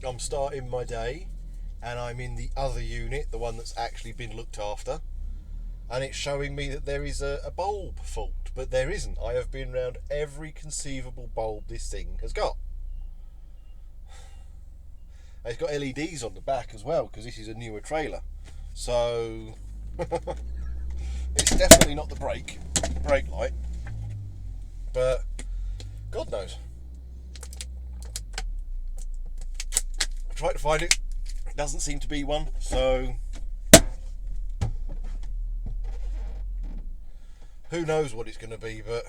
I'm starting my day and I'm in the other unit, the one that's actually been looked after, and it's showing me that there is a bulb fault, but there isn't. I have been around every conceivable bulb this thing has got. It's got LEDs on the back as well, because this is a newer trailer. So it's definitely not the brake light, but God knows. I tried to find it. It doesn't seem to be one, so who knows what it's going to be, but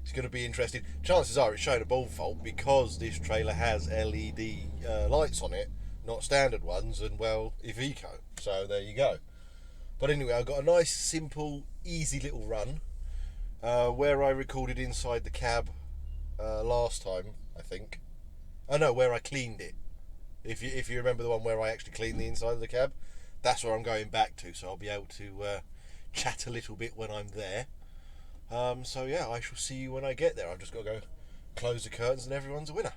it's going to be interesting. Chances are it's showing a bulb fault because this trailer has LED lights on it, not standard ones, and well, Iveco. So there you go. But anyway, I've got a nice, simple, easy little run where I recorded inside the cab last time, I think. Oh no, where I cleaned it. If you remember the one where I actually cleaned the inside of the cab, that's where I'm going back to. So I'll be able to chat a little bit when I'm there. So yeah, I shall see you when I get there. I've just got to go close the curtains and everyone's a winner.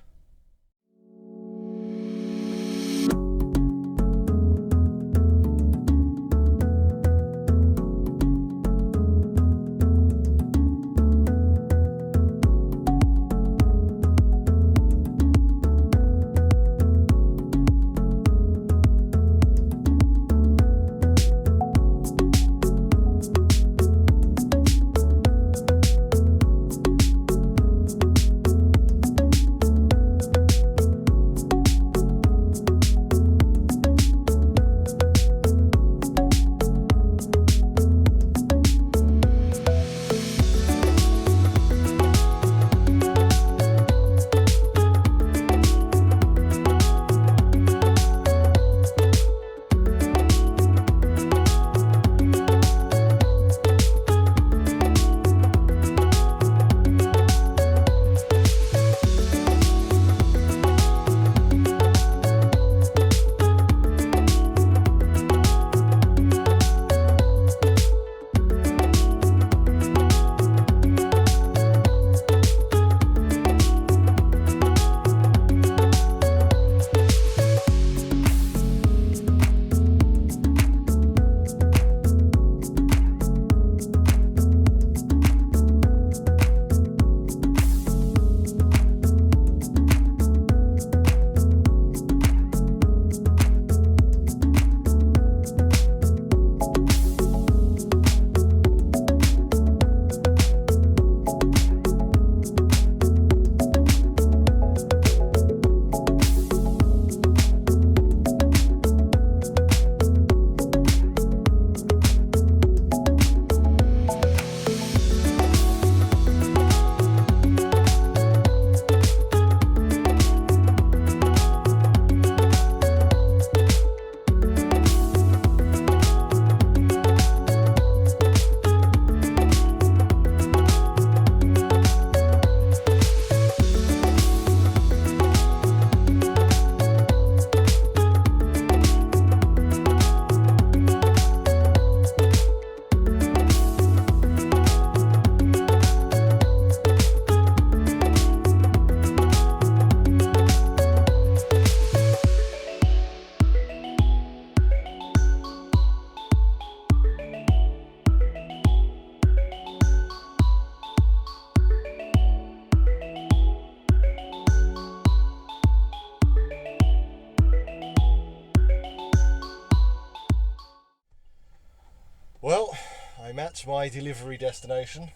Well, I'm at my delivery destination,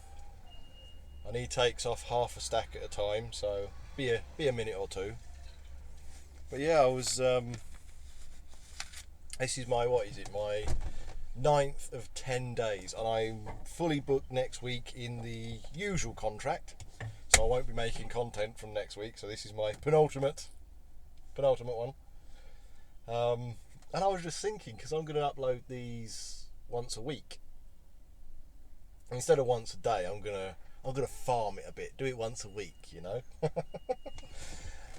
and he takes off half a stack at a time, so be a minute or two. But yeah, I was this is my my 9th of 10 days, and I'm fully booked next week in the usual contract, so I won't be making content from next week. So this is my penultimate one. And I was just thinking, because I'm going to upload these once a week instead of once a day. I'm gonna farm it a bit, do it once a week, you know.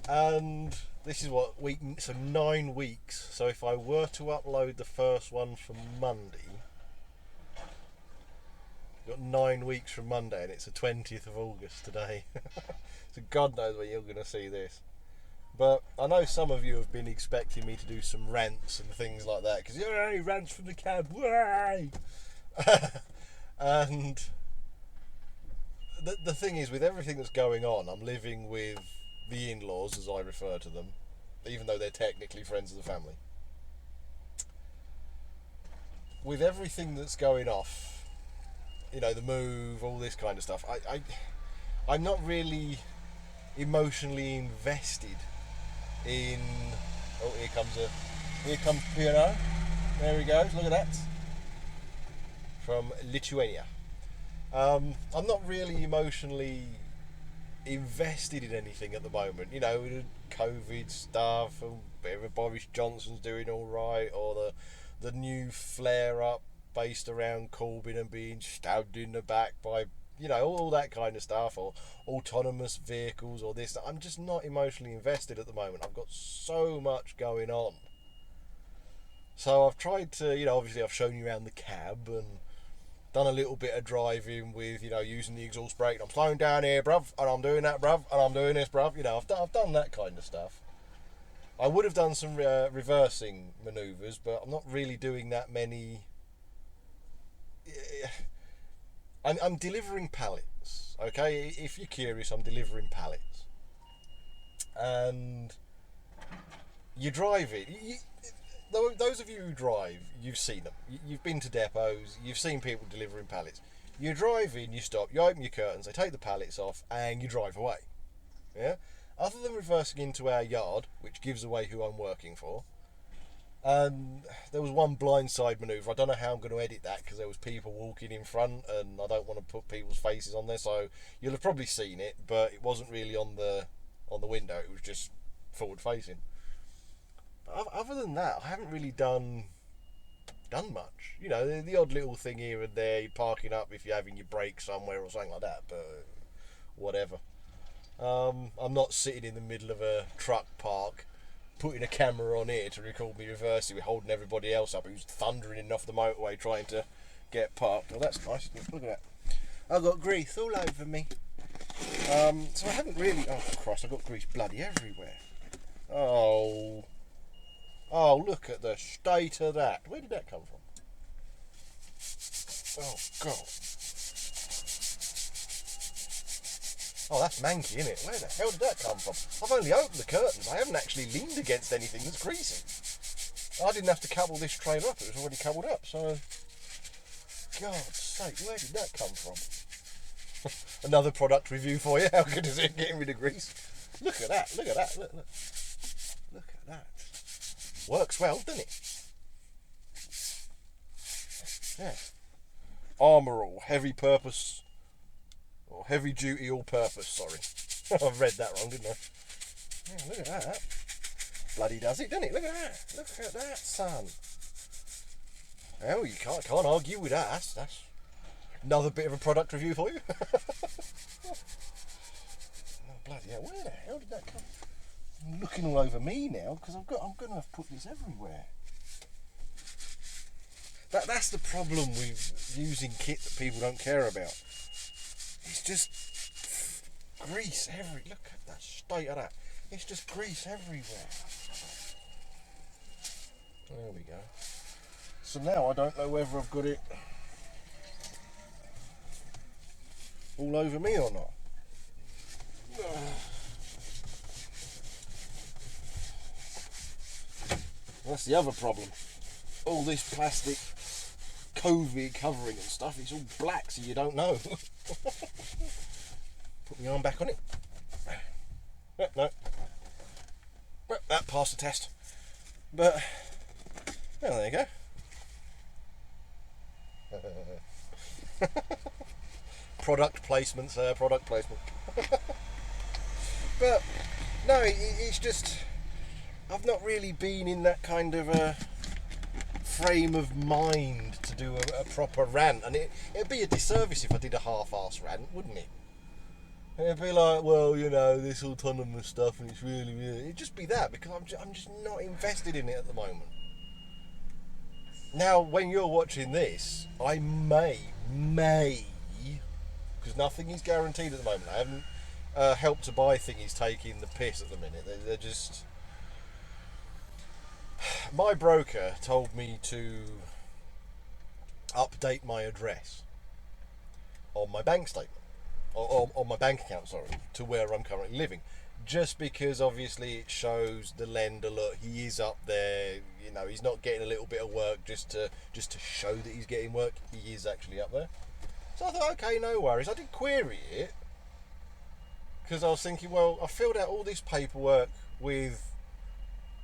And this is what week, so 9 weeks. So if I were to upload the first one from Monday, got 9 weeks from Monday, and it's the 20th of August today. So God knows when you're gonna see this. But I know some of you have been expecting me to do some rants and things like that, because you're only rants from the cab, why? And the thing is, with everything that's going on, I'm living with the in-laws, as I refer to them, even though they're technically friends of the family. With everything that's going off, you know, the move, all this kind of stuff, I'm not really emotionally invested in. Oh, here comes Piano. There he goes. Look at that. From Lithuania. I'm not really emotionally invested in anything at the moment. You know, COVID stuff, and whether Boris Johnson's doing all right, or the new flare up based around Corbyn and being stabbed in the back by, you know, all that kind of stuff, or autonomous vehicles, or this. I'm just not emotionally invested at the moment. I've got so much going on. So I've tried to, you know, obviously I've shown you around the cab and done a little bit of driving with, you know, using the exhaust brake. I'm slowing down here, bruv, and I'm doing that, bruv, and I'm doing this, bruv. You know, I've done that kind of stuff. I would have done some reversing manoeuvres, but I'm not really doing that many. I'm delivering pallets, okay? If you're curious, I'm delivering pallets. And you drive it. Those of you who drive, you've seen them. You've been to depots, you've seen people delivering pallets. You drive in, you stop, you open your curtains, they take the pallets off, and you drive away. Yeah? Other than reversing into our yard, which gives away who I'm working for, there was one blindside manoeuvre. I don't know how I'm going to edit that, because there was people walking in front, and I don't want to put people's faces on there, so you'll have probably seen it, but it wasn't really on the window, it was just forward facing. But other than that, I haven't really done much. You know, the odd little thing here and there, you're parking up if you're having your break somewhere or something like that, but whatever. I'm not sitting in the middle of a truck park putting a camera on here to record me reversing, we're holding everybody else up who's thundering off the motorway trying to get parked. Oh, that's nice. Look at that. I've got grease all over me. So I haven't really. Oh Christ! I've got grease bloody everywhere. Oh, look at the state of that. Where did that come from? Oh God. Oh, that's manky, isn't it? Where the hell did that come from? I've only opened the curtains. I haven't actually leaned against anything that's greasy. I didn't have to couple this trailer up. It was already coupled up. So, God's sake, where did that come from? Another product review for you. How good is it getting rid of grease? Look at that. Look at that. Look at that. Works well, doesn't it? Yeah. Armour All, heavy purpose. Or heavy duty all purpose, sorry. I've read that wrong, didn't I? Yeah, look at that. Bloody does it, doesn't it? Look at that. Look at that, son. Oh, you can't argue with that. That's another bit of a product review for you. Oh, bloody hell. Where the hell did that come from? I'm looking all over me now, because I'm going to have put this everywhere. That's the problem with using kit that people don't care about. It's just grease look at that state of that. It's just grease everywhere. There we go. So now I don't know whether I've got it all over me or not. That's the other problem. All this plastic COVID covering and stuff, it's all black, so you don't know. Put my arm back on it. No. Well, that passed the test. But, well, there you go. Product placement, sir, product placement. But, no, it's just, I've not really been in that kind of a frame of mind to do a proper rant, and it'd be a disservice if I did a half-arse rant, wouldn't it? It'd be like, well, you know, this autonomous stuff, and it's really, it'd just be that, because I'm just not invested in it at the moment. Now, when you're watching this, I may, because nothing is guaranteed at the moment. I haven't Help to Buy thing is taking the piss at the minute. They're just... My broker told me to update my address on my bank statement, or on my bank account, sorry, to where I'm currently living. Just because obviously it shows the lender, look, he is up there, you know, he's not getting a little bit of work just to show that he's getting work, he is actually up there. So I thought, okay, no worries. I did query it, because I was thinking, well, I filled out all this paperwork with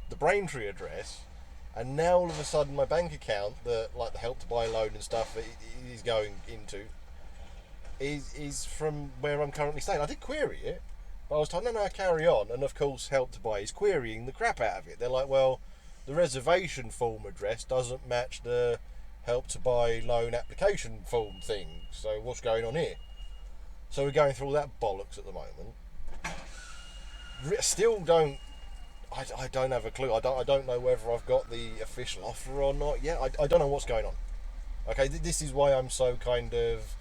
the Braintree address, and now all of a sudden my bank account, that like the Help to Buy loan and stuff it is going into, is from where I'm currently staying. I did query it, but I was told, no, carry on. And of course, Help to Buy is querying the crap out of it. They're like, well, the reservation form address doesn't match the Help to Buy loan application form thing. So what's going on here? So we're going through all that bollocks at the moment. Still don't. I don't have a clue. I don't know whether I've got the official offer or not yet. I don't know what's going on. Okay, this is why I'm so kind of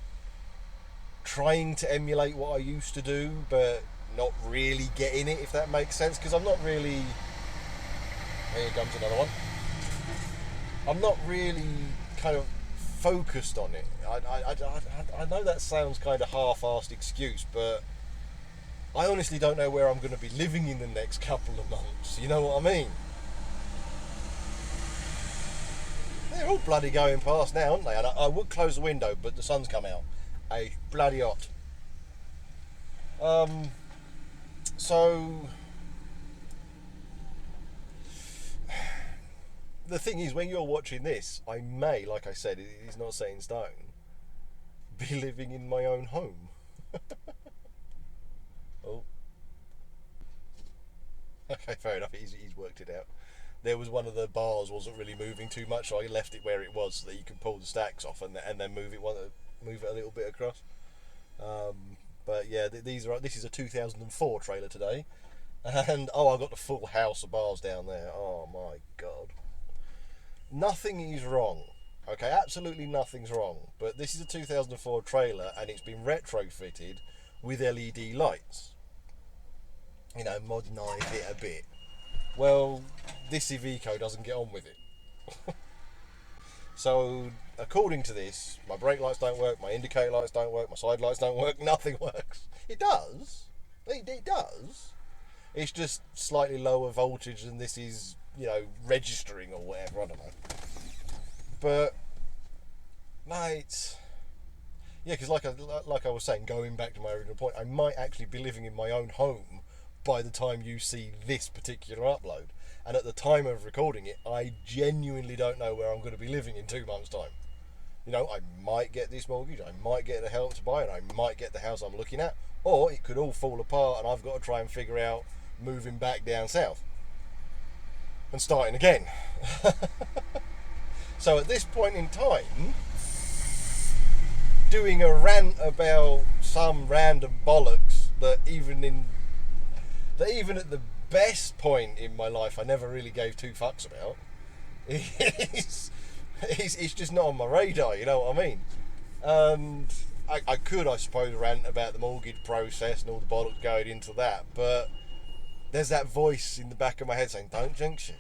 trying to emulate what I used to do, but not really getting it, if that makes sense, because I'm not really... Here comes another one. I'm not really kind of focused on it. I know that sounds kind of half-assed excuse, but I honestly don't know where I'm going to be living in the next couple of months. You know what I mean? They're all bloody going past now, aren't they? And I would close the window, but the sun's come out. A bloody hot. So the thing is, when you're watching this, I may, like I said, it is not set in stone, be living in my own home. Oh. Okay, fair enough. He's worked it out. There was one of the bars wasn't really moving too much, so I left it where it was so that you can pull the stacks off and then move it a little bit across. But yeah, this is a 2004 trailer today, and I got the full house of bars down there. Oh my god, nothing is wrong. Okay, absolutely nothing's wrong. But this is a 2004 trailer, and it's been retrofitted with LED lights. You know, modernise it a bit. Well, this Iveco doesn't get on with it. So, according to this, my brake lights don't work, my indicator lights don't work, my side lights don't work, nothing works. It does. It does. It's just slightly lower voltage than this is, you know, registering or whatever, I don't know. But, mate, yeah, because like I was saying, going back to my original point, I might actually be living in my own home by the time you see this particular upload. And at the time of recording it, I genuinely don't know where I'm going to be living in 2 months' time. You know, I might get this mortgage, I might get the Help to Buy, and I might get the house I'm looking at, or it could all fall apart and I've got to try and figure out moving back down south and starting again. So at this point in time, doing a rant about some random bollocks that even at the best point in my life I never really gave two fucks about, it's just not on my radar, you know what I mean? And I could, I suppose, rant about the mortgage process and all the bollocks going into that, but there's that voice in the back of my head saying, don't jinx it.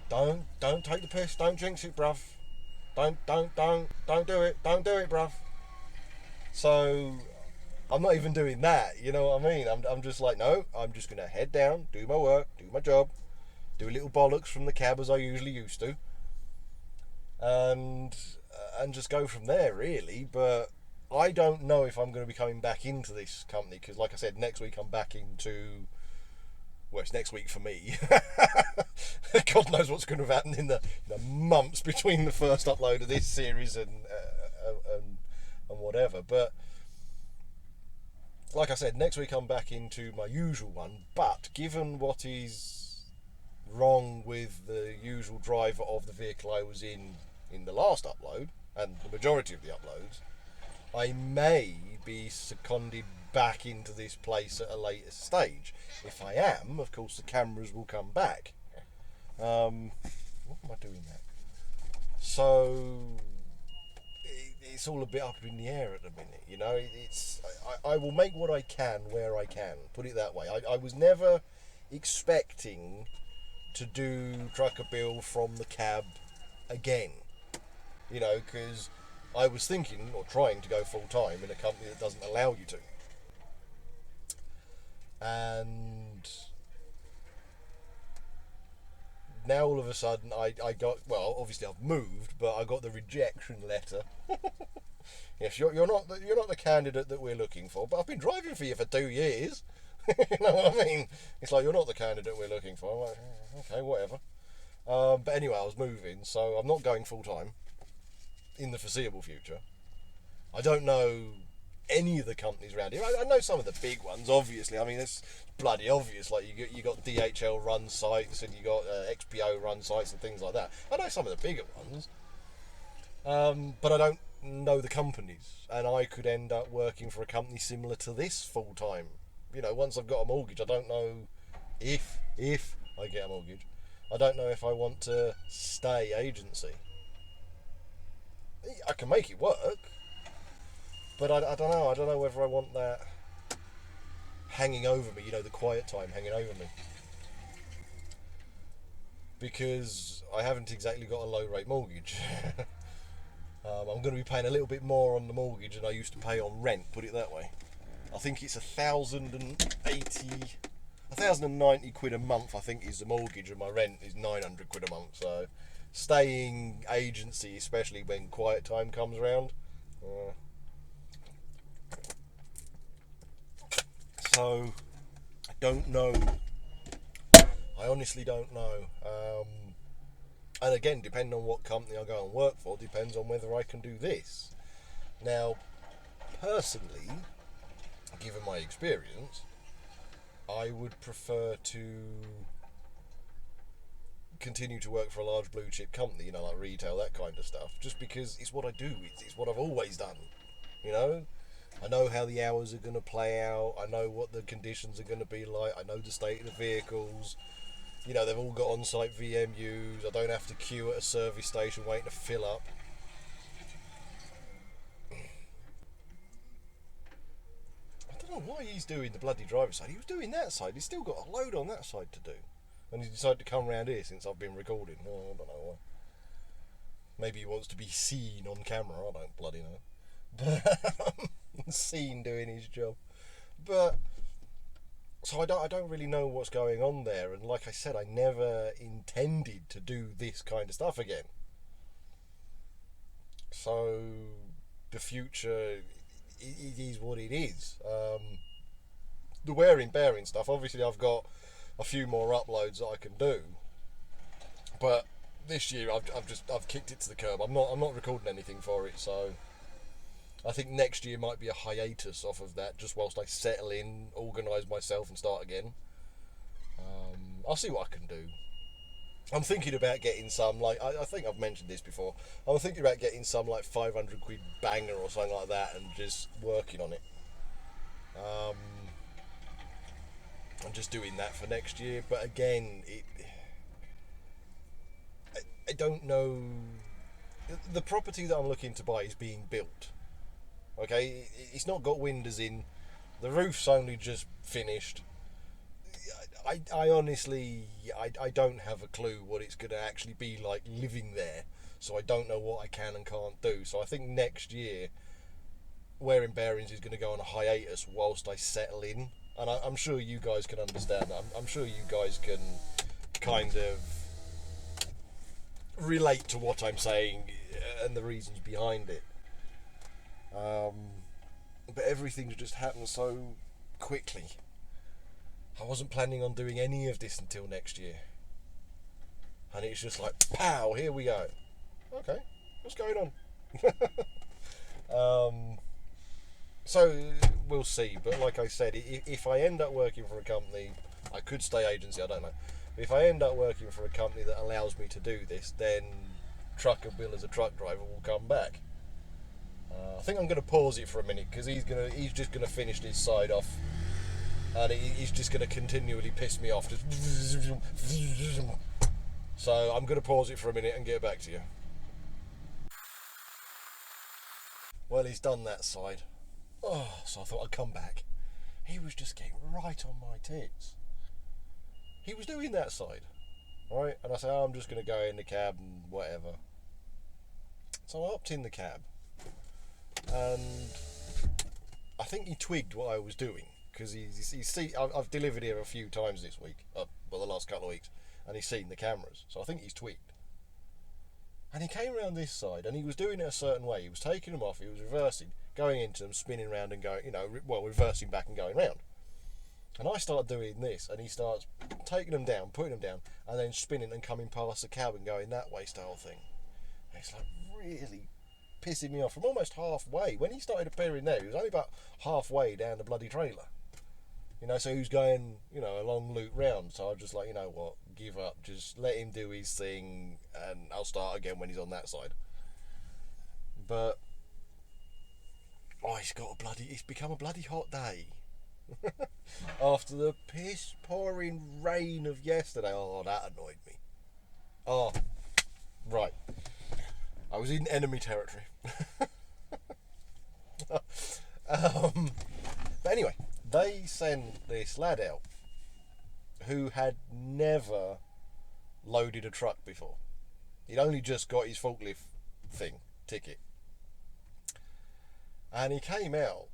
Don't take the piss, don't jinx it, bruv. Don't do it, bruv. So I'm not even doing that, you know what I mean? I'm just like, no, I'm just going to head down, do my work, do my job, do a little bollocks from the cab as I usually used to, and just go from there, really. But I don't know if I'm going to be coming back into this company, because like I said, next week I'm back into... Well, it's next week for me. God knows what's going to happen in the months between the first upload of this series and whatever. But like I said, next week I'm back into my usual one. But given what is wrong with the usual driver of the vehicle I was in the last upload, and the majority of the uploads, I may be seconded back into this place at a later stage. If I am, of course, the cameras will come back. What am I doing now? So it's all a bit up in the air at the minute. You know, I will make what I can where I can. Put it that way. I was never expecting to do Trucker Bill from the cab again. You know, because I was thinking or trying to go full time in a company that doesn't allow you to. And now all of a sudden I got, well, obviously I've moved, but I got the rejection letter. Yes, you're not the candidate that we're looking for, but I've been driving for you for 2 years. You know what I mean? It's like, you're not the candidate we're looking for. I'm like, okay, whatever. But anyway, I was moving, so I'm not going full time in the foreseeable future. I don't know any of the companies around here. I know some of the big ones, obviously. I mean, it's bloody obvious. Like you got DHL run sites and you got XPO run sites and things like that. I know some of the bigger ones, but I don't know the companies, and I could end up working for a company similar to this full time. You know, once I've got a mortgage, I don't know if I get a mortgage. I don't know if I want to stay agency. I can make it work, but I don't know. I don't know whether I want that hanging over me, you know, the quiet time hanging over me. Because I haven't exactly got a low rate mortgage. I'm going to be paying a little bit more on the mortgage than I used to pay on rent, put it that way. I think it's 1,090 quid a month, I think, is the mortgage, and my rent is 900 quid a month. So staying agency, especially when quiet time comes around. So I don't know. I honestly don't know. And again, depending on what company I go and work for, depends on whether I can do this. Now, personally, given my experience, I would prefer to continue to work for a large blue chip company, you know, like retail, that kind of stuff, just because it's what I do. It's what I've always done, you know. I know how the hours are going to play out. I know what the conditions are going to be like. I know the state of the vehicles. You know, they've all got on-site VMUs. I don't have to queue at a service station waiting to fill up. I don't know why he's doing the bloody driver's side. He was doing that side. He's still got a load on that side to do. And he decided to come round here since I've been recording. Oh, I don't know why. Maybe he wants to be seen on camera. I don't bloody know. But seen doing his job. But so I don't really know what's going on there. And like I said, I never intended to do this kind of stuff again. So the future, it is what it is. The wearing bearing stuff, obviously I've got a few more uploads that I can do, but this year I've kicked it to the curb. I'm not recording anything for it, so I think next year might be a hiatus off of that, just whilst I settle in, organise myself and start again. I'll see what I can do. I'm thinking about getting some, like, I think I've mentioned this before, I'm thinking about getting some, like, 500 quid banger or something like that and just working on it. I'm just doing that for next year, but again, I don't know. The property that I'm looking to buy is being built. Okay, it's not got windows in. The roof's only just finished. I honestly, I don't have a clue what it's going to actually be like living there. So I don't know what I can and can't do. So I think next year, Wearing Bearings is going to go on a hiatus whilst I settle in. And I'm sure you guys can understand that. I'm sure you guys can kind of relate to what I'm saying and the reasons behind it. But everything's just happened so quickly. I wasn't planning on doing any of this until next year. And it's just like, pow, here we go. Okay, what's going on? So we'll see. But like I said, if I end up working for a company, I could stay agency, I don't know. But if I end up working for a company that allows me to do this, then Trucker Bill as a truck driver will come back. I think I'm going to pause it for a minute because he's just going to finish this side off, and he's just going to continually piss me off. So I'm going to pause it for a minute and get back to you. Well, he's done that side. Oh, so I thought I'd come back. He was just getting right on my tits. He was doing that side, right? And I said, oh, I'm just going to go in the cab and whatever. So I hopped in the cab, and I think he twigged what I was doing, because I've delivered here a few times this week, the last couple of weeks, and he's seen the cameras, so I think he's twigged. And he came around this side, and he was doing it a certain way. He was taking them off, he was reversing, going into them, spinning around and going, reversing back and going round. And I start doing this, and he starts taking them down, putting them down, and then spinning and coming past the cab and going that way style thing. And it's like really pissing me off from almost halfway. When he started appearing there, he was only about halfway down the bloody trailer. So he was going, a long loop round. So I was just like, you know what, give up. Just let him do his thing, and I'll start again when he's on that side. But, it's become a bloody hot day. After the piss pouring rain of yesterday. Oh, that annoyed me. Oh, right. I was in enemy territory. But anyway, they sent this lad out who had never loaded a truck before. He'd only just got his forklift ticket. And he came out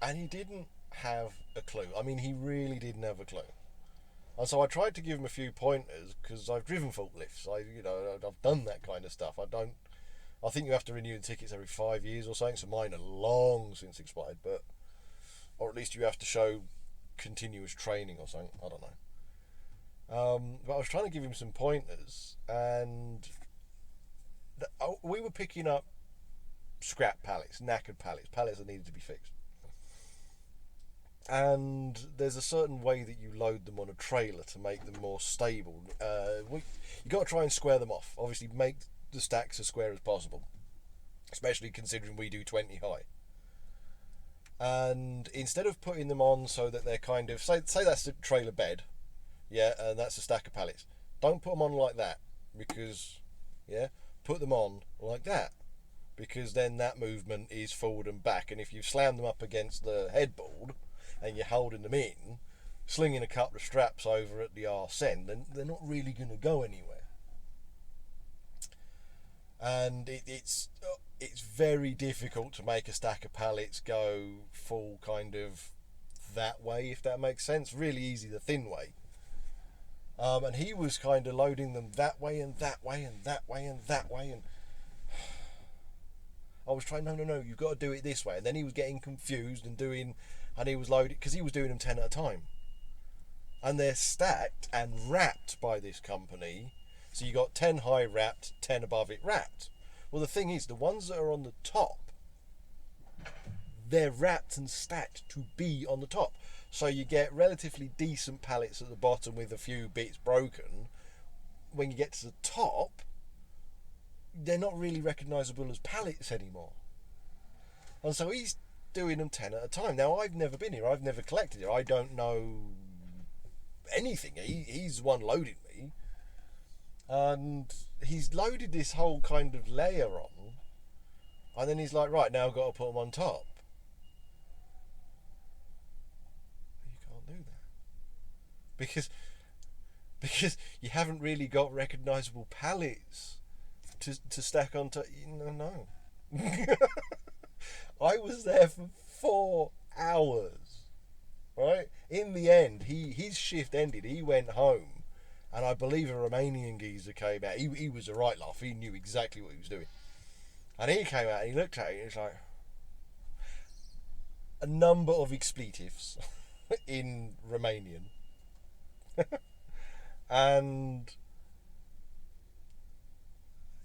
and he didn't have a clue. I mean, he really didn't have a clue. And so I tried to give him a few pointers, because I've driven forklifts. I've done that kind of stuff. I think you have to renew the tickets every 5 years or something, so mine are long since expired, or at least you have to show continuous training or something. I don't know. But I was trying to give him some pointers, and we were picking up scrap pallets, knackered pallets that needed to be fixed. And there's a certain way that you load them on a trailer to make them more stable. You got to try and square them off. Obviously, make the stacks as square as possible, especially considering we do 20 high. And instead of putting them on so that they're kind of, say that's the trailer bed, yeah, and that's a stack of pallets. Don't put them on like that, because, put them on like that, because then that movement is forward and back. And if you slam them up against the headboard and you're holding them in, slinging a couple of straps over at the arse end, then they're not really going to go anywhere. And it's very difficult to make a stack of pallets go full kind of that way, if that makes sense. Really easy the thin way. And he was kind of loading them that way and that way and that way and that way, and I was trying, no, you've got to do it this way. And then he was getting confused and he was loading, because he was doing them 10 at a time. And they're stacked and wrapped by this company. So you got 10 high wrapped, 10 above it wrapped. Well, the thing is, the ones that are on the top, they're wrapped and stacked to be on the top. So you get relatively decent pallets at the bottom with a few bits broken. When you get to the top, they're not really recognisable as pallets anymore. And so he's doing them 10 at a time. Now, I've never been here. I've never collected here. I don't know anything. He's the one loading me. And he's loaded this whole kind of layer on. And then he's like, right, now I've got to put them on top. You can't do that. Because you haven't really got recognisable pallets to stack on top. No. I was there for 4 hours, right? In the end, his shift ended. He went home, and I believe a Romanian geezer came out. He was a right laugh. He knew exactly what he was doing. And he came out and he looked at it and it's like a number of expletives in Romanian. And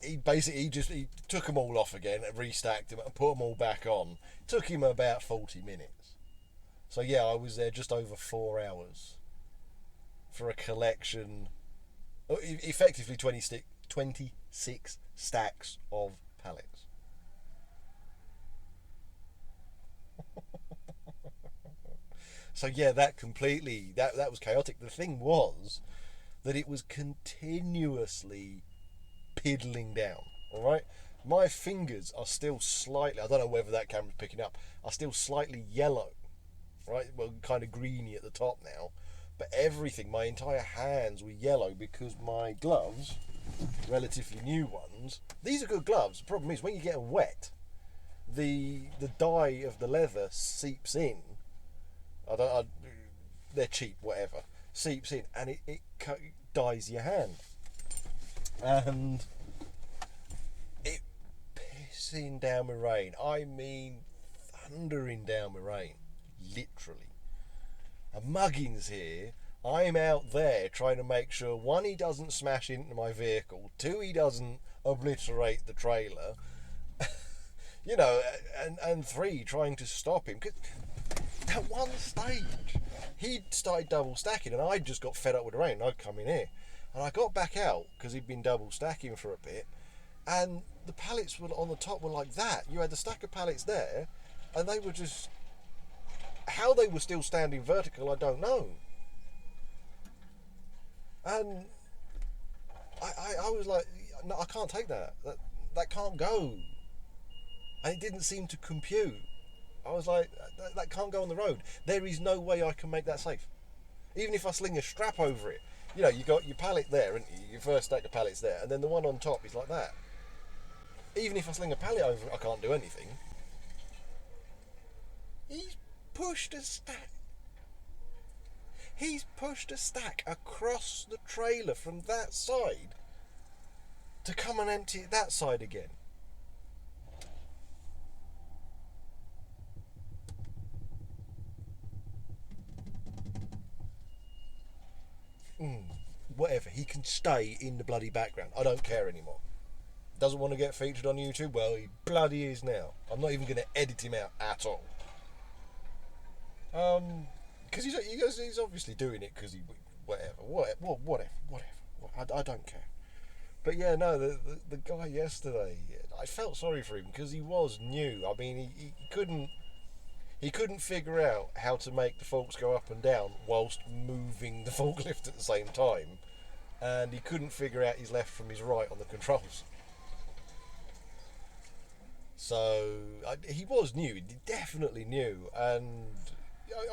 he took them all off again and restacked them and put them all back on. It took him about 40 minutes. So yeah, I was there just over 4 hours for a collection, effectively 26 stacks of pallets. So yeah, that was chaotic. The thing was that it was continuously piddling down. All right, My fingers are still slightly, I don't know whether that camera's picking up, are still slightly yellow, right? Well, kind of greeny at the top now. But everything, my entire hands were yellow because my gloves, relatively new ones, these are good gloves. The problem is when you get them wet, the dye of the leather seeps in. They're cheap, whatever. Seeps in and it dyes your hand. And it pissing down with rain. I mean, thundering down with rain. Literally. A muggins here. I'm out there trying to make sure, one, he doesn't smash into my vehicle, two, he doesn't obliterate the trailer, and three, trying to stop him. 'Cause at one stage, he started double stacking, and I just got fed up with the rain. I'd come in here, and I got back out because he'd been double stacking for a bit, and the pallets were on the top were like that. You had the stack of pallets there, and they were just. How they were still standing vertical, I don't know. And I was like, no, I can't take that. That can't go. And it didn't seem to compute. I was like, that can't go on the road. There is no way I can make that safe. Even if I sling a strap over it. You got your pallet there, and your first stack of pallets there, and then the one on top is like that. Even if I sling a pallet over it, I can't do anything. He's pushed a stack. He's pushed a stack across the trailer from that side to come and empty it that side again. Whatever, he can stay in the bloody background. I don't care anymore. Doesn't want to get featured on YouTube? Well, he bloody is now. I'm not even going to edit him out at all. Because he's obviously doing it because whatever. I don't care. But yeah, no, the guy yesterday, I felt sorry for him because he was new. I mean, he couldn't figure out how to make the forks go up and down whilst moving the forklift at the same time, and he couldn't figure out his left from his right on the controls. So he was new, he definitely new, and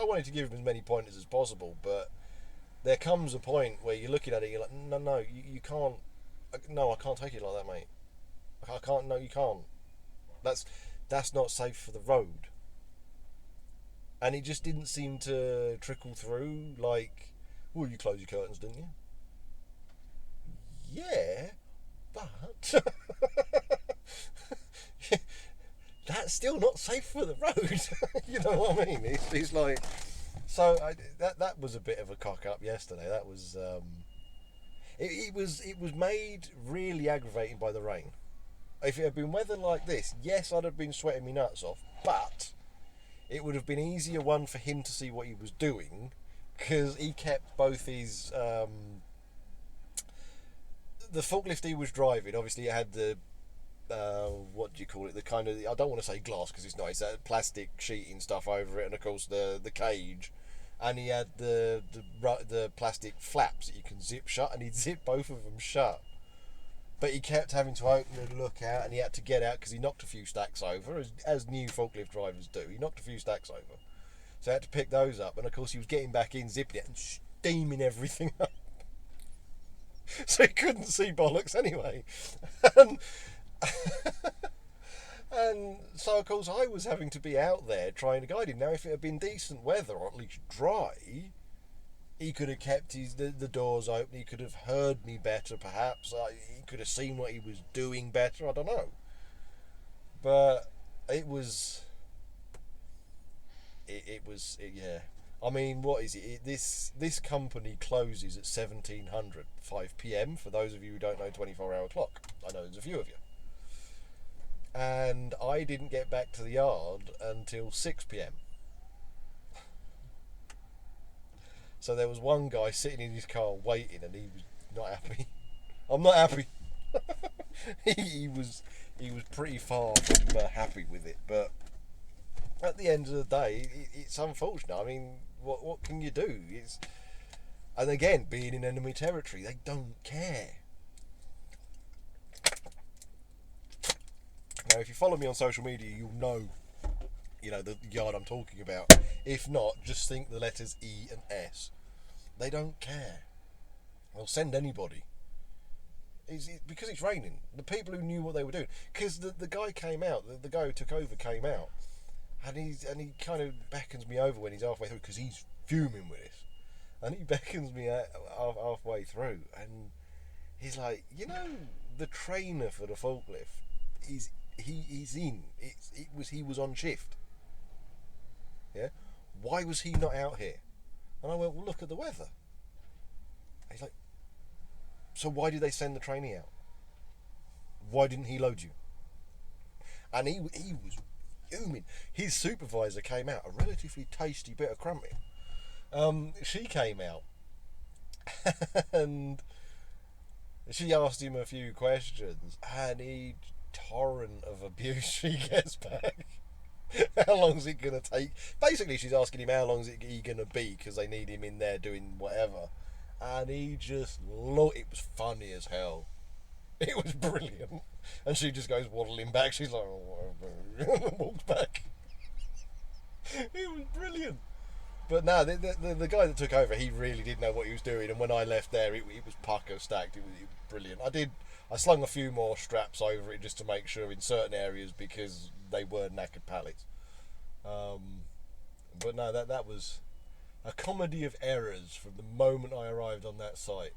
I wanted to give him as many pointers as possible, but there comes a point where you're looking at it, you're like, no, you can't, no, I can't take it like that, mate. I can't, no, you can't. That's not safe for the road. And it just didn't seem to trickle through, like, well, you closed your curtains, didn't you? Yeah, but that's still not safe for the road. You know what I mean? It's like, so that was a bit of a cock up yesterday. That was it was made really aggravating by the rain. If it had been weather like this, yes, I'd have been sweating my nuts off, but it would have been easier one for him to see what he was doing, because he kept both his the forklift he was driving. Obviously, it had the what do you call it? The kind of, I don't want to say glass because it's not. It's that plastic sheeting stuff over it, and of course the cage. And he had the plastic flaps that you can zip shut, and he'd zip both of them shut. But he kept having to open and look out, and he had to get out because he knocked a few stacks over, as new forklift drivers do. He knocked a few stacks over. So I had to pick those up, and of course he was getting back in, zipping it, and steaming everything up. So he couldn't see bollocks anyway. And so of course I was having to be out there trying to guide him. Now if it had been decent weather, or at least dry, he could have kept the doors open, he could have heard me better perhaps, he could have seen what he was doing better, I don't know. But it was yeah. I mean, what is it? This company closes at 1700, 5 p.m. for those of you who don't know 24-hour clock. I know there's a few of you. And I didn't get back to the yard until 6 p.m. So there was one guy sitting in his car waiting, and he was not happy. I'm not happy. he was pretty far from happy with it, but at the end of the day, it's unfortunate. I mean, what can you do? And again, being in enemy territory, they don't care. Now, if you follow me on social media, you'll know, the yard I'm talking about. If not, just think the letters E and S. They don't care. They'll send anybody. Because it's raining. The people who knew what they were doing. Because the guy came out, the guy who took over came out, and he kind of beckons me over when he's halfway through, because he's fuming with this. And he beckons me halfway through, and he's like, the trainer for the forklift, he's in. He was on shift. Yeah? Why was he not out here? And I went, well, look at the weather. He's like, so why did they send the trainee out? Why didn't he load you? And he was fuming. His supervisor came out, a relatively tasty bit of crumpet. She came out and she asked him a few questions, and he torrent of abuse she gets back. How long is it going to take? Basically, she's asking him how long is he going to be, because they need him in there doing whatever. And he just looked. It was funny as hell. It was brilliant. And she just goes waddling back. She's like, oh, and walks back. It was brilliant. But no, the guy that took over, he really did know what he was doing. And when I left there, it was pucker stacked. It was brilliant. I slung a few more straps over it just to make sure in certain areas, because they were knackered pallets. But no, that was a comedy of errors from the moment I arrived on that site.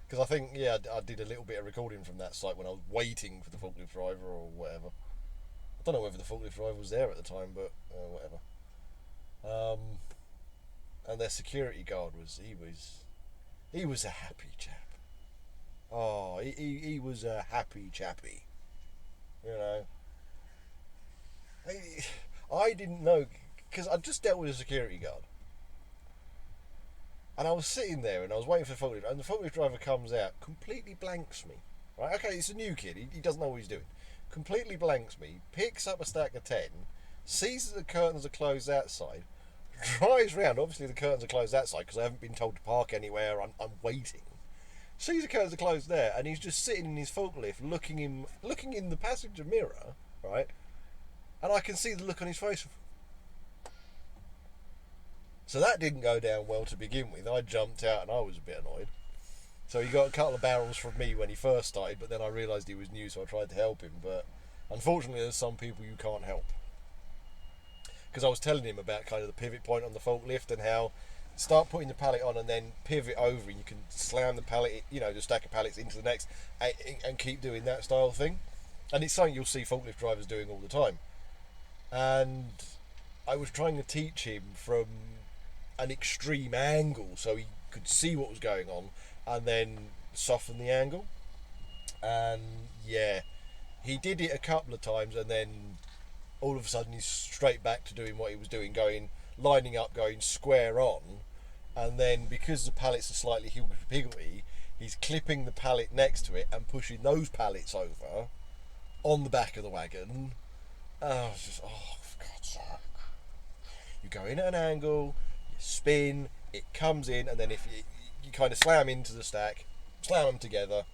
Because I think, I did a little bit of recording from that site when I was waiting for the forklift driver or whatever. I don't know whether the forklift driver was there at the time, but whatever. And their security guard he was a happy chap. Oh, he was a happy chappy. I didn't know, because I just dealt with a security guard. And I was sitting there and I was waiting for the forklift, and the forklift driver comes out, completely blanks me. Right, okay, it's a new kid, he doesn't know what he's doing. Completely blanks me, picks up a stack of 10, sees that the curtains are closed outside, drives round. Obviously the curtains are closed outside because I haven't been told to park anywhere. I'm waiting. Sees the curtains are closed there, and he's just sitting in his forklift, looking in the passenger mirror, right? And I can see the look on his face. So that didn't go down well to begin with. I jumped out and I was a bit annoyed. So he got a couple of barrels from me when he first started, but then I realised he was new, so I tried to help him. But unfortunately, there's some people you can't help. Because I was telling him about kind of the pivot point on the forklift and how start putting the pallet on and then pivot over, and you can slam the pallet, the stack of pallets into the next, and keep doing that style thing. And it's something you'll see forklift drivers doing all the time. And I was trying to teach him from an extreme angle so he could see what was going on, and then soften the angle. And he did it a couple of times, and then all of a sudden he's straight back to doing what he was doing, lining up, going square on. And then because the pallets are slightly higgledy, he's clipping the pallet next to it and pushing those pallets over on the back of the wagon. And I was just, for God's sake. You go in at an angle, you spin, it comes in, and then if you kind of slam into the stack, slam them together,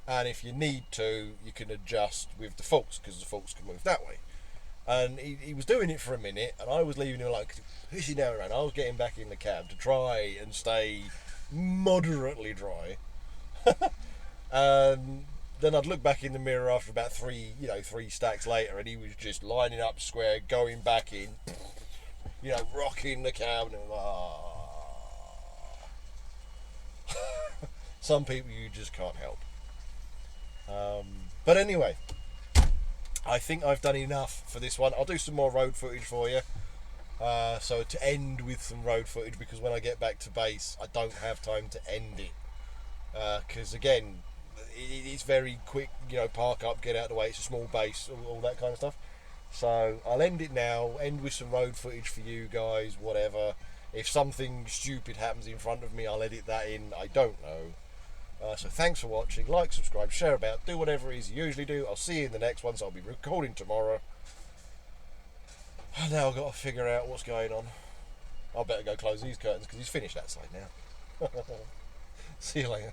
and if you need to, you can adjust with the forks, because the forks can move that way. And he was doing it for a minute, and I was leaving him like pushing down around. I was getting back in the cab to try and stay moderately dry. And then I'd look back in the mirror after about three stacks later, and he was just lining up square, going back in, rocking the cab, and some people you just can't help. But anyway, I think I've done enough for this one. I'll do some more road footage for you. So to end with some road footage, because when I get back to base, I don't have time to end it. Because again, it's very quick, park up, get out of the way, it's a small base, all that kind of stuff. So I'll end it now, end with some road footage for you guys, whatever. If something stupid happens in front of me, I'll edit that in, I don't know. So thanks for watching, like, subscribe, share about, do whatever it is you usually do. I'll see you in the next one, so I'll be recording tomorrow. And now I've got to figure out what's going on. I better go close these curtains because he's finished that side now. See you later.